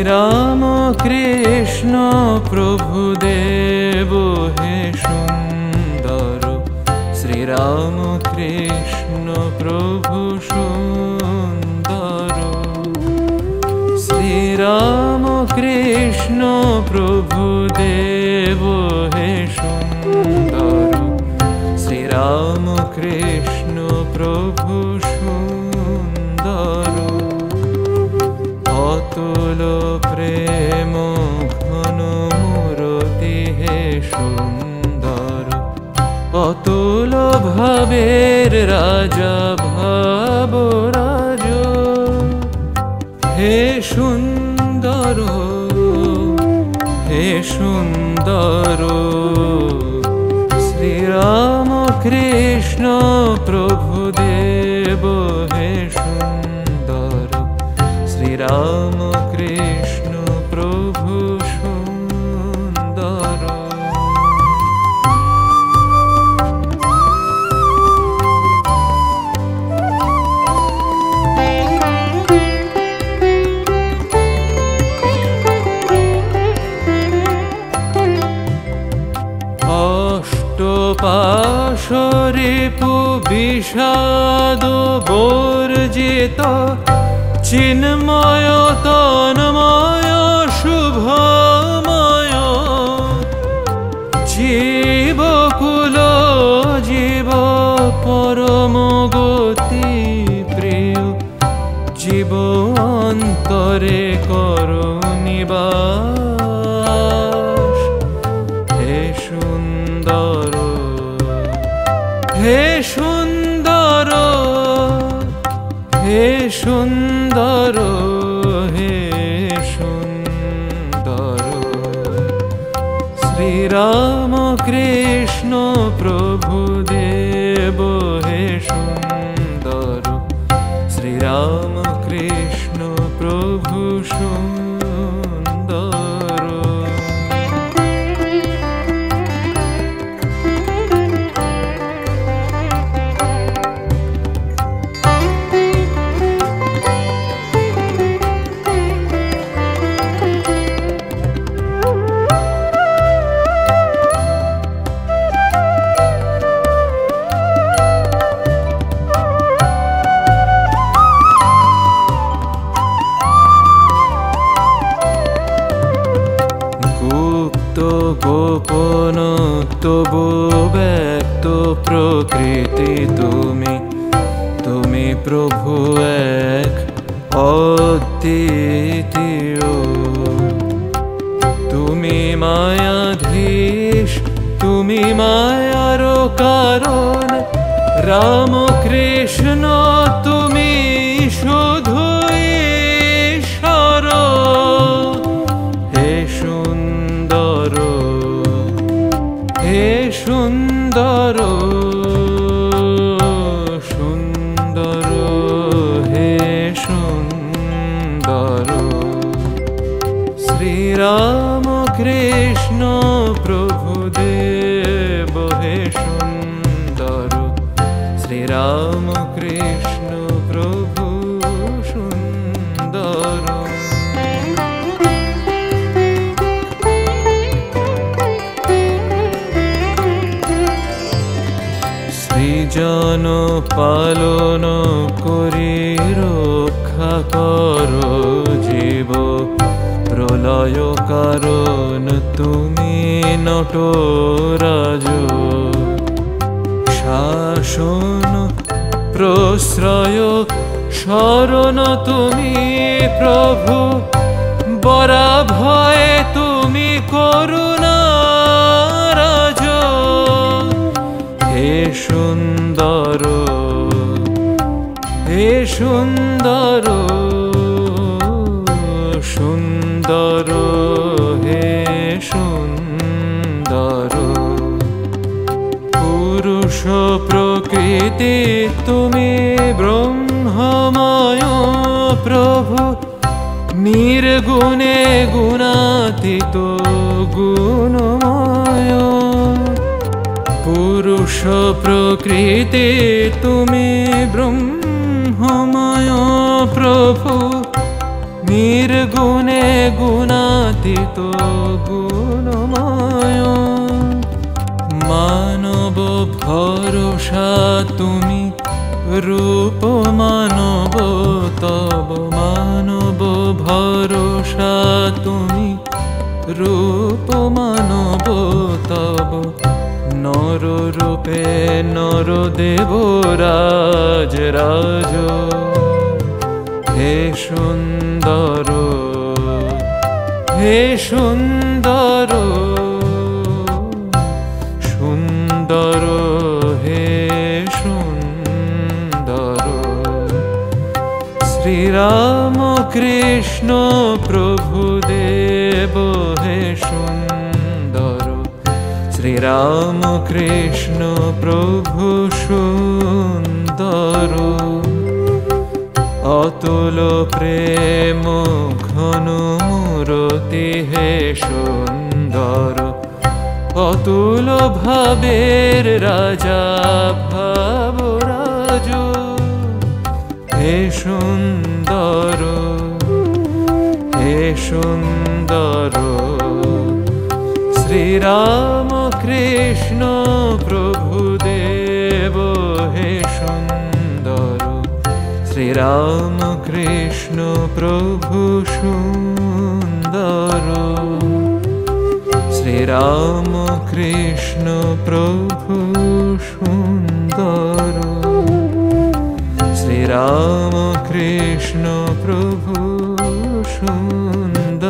রাম কৃষ্ণ প্রভু দেব হে সুন্দর, শ্রীরাম কৃষ্ণ প্রভু সুন্দর। শ্রীরাম কৃষ্ণ প্রভু দেব হে সুন্দর, শ্রীরাম কৃষ্ণ প্রভু সুন্দর। অতুল প্রেম ঘন মূরতি হে সুন্দর, অতুল ভাবের রাজা ভাবরাজ হে সুন্দর, হে সুন্দর। শ্রীরাম কৃষ্ণ প্রভু দেব হে সুন্দর, শ্রীরাম কৃষ্ণ প্রভু সুন্দর। অষ্টপাশরিপু বিষাদ বর্জিত, চিন্ময় তন্ময় শুভময়, জীবকুল জীব পরম গতি প্রিয়, জীব অন্তরে করো নিবাস হে সুন্দর, হে সুন্দর, হে সুন্দর, হে সুন্দর। শ্রীরাম কৃষ্ণ প্রভু দেব হে সুন্দর, শ্রীরাম কৃষ্ণ প্রভু সুন্দর। গোপন তবু ব্যক্ত প্রকৃতি তুমি, তুমি প্রভু এক অদ্বিতীয়। তুমি মায়াধীশ, তুমি মায়ার কারণ, রাম কৃষ্ণ তুমি শুধু ঈশ্বর হে সুন্দর, হে সুন্দর, সুন্দর, হে সুন্দর। শ্রীরাম কৃষ্ণ প্রভু দেব হে সুন্দর, শ্রীরাম কৃষ্ণ প্রভু সুন্দর। সৃজন পালন করি রক্ষা কর জীব, প্রলয় কারণ তুমি নটরাজ। শাসন প্রশ্রয় শরণ তুমি প্রভু, বরা ভয়ে তুমি করুণা রাজ হে সুন্দর, হে সুন্দর, সুন্দর, হে সুন্দর। পুরুষ প্রকৃতি তুমি ব্রহ্মময় প্রভু, নির্গুণে গুণাতীত গুণময়। পুরুষ প্রকৃতি তুমি ব্রহ্মময় প্রভু, নির্গুণে গুণাতীত গুণময়, মানব ভরসা তুমি, রূপ মানব তব, মানব ভরসা তুমি, রূপ মানব তব। নর রূপে নর দেবরাজ রাজ, হে সুন্দর, হে সুন্দর, সুন্দর, হে সুন্দর। শ্রীরাম কৃষ্ণ প্রভু দেব হে সুন্দর, শ্রীরাম কৃষ্ণ প্রভু সুন্দর। অতুল প্রেম ঘন মূরতি হে সুন্দর, অতুল ভাবের রাজা ভাবরাজ, হে সুন্দর, হে সুন্দর। শ্রীরাম কৃষ্ণ প্রভু দেব হে সুন্দর, শ্রীরাম কৃষ্ণ প্রভু সুন্দর, শ্রীরাম কৃষ্ণ প্রভু সুন্দর, শ্রীরাম কৃষ্ণ প্রভু সুন্দর।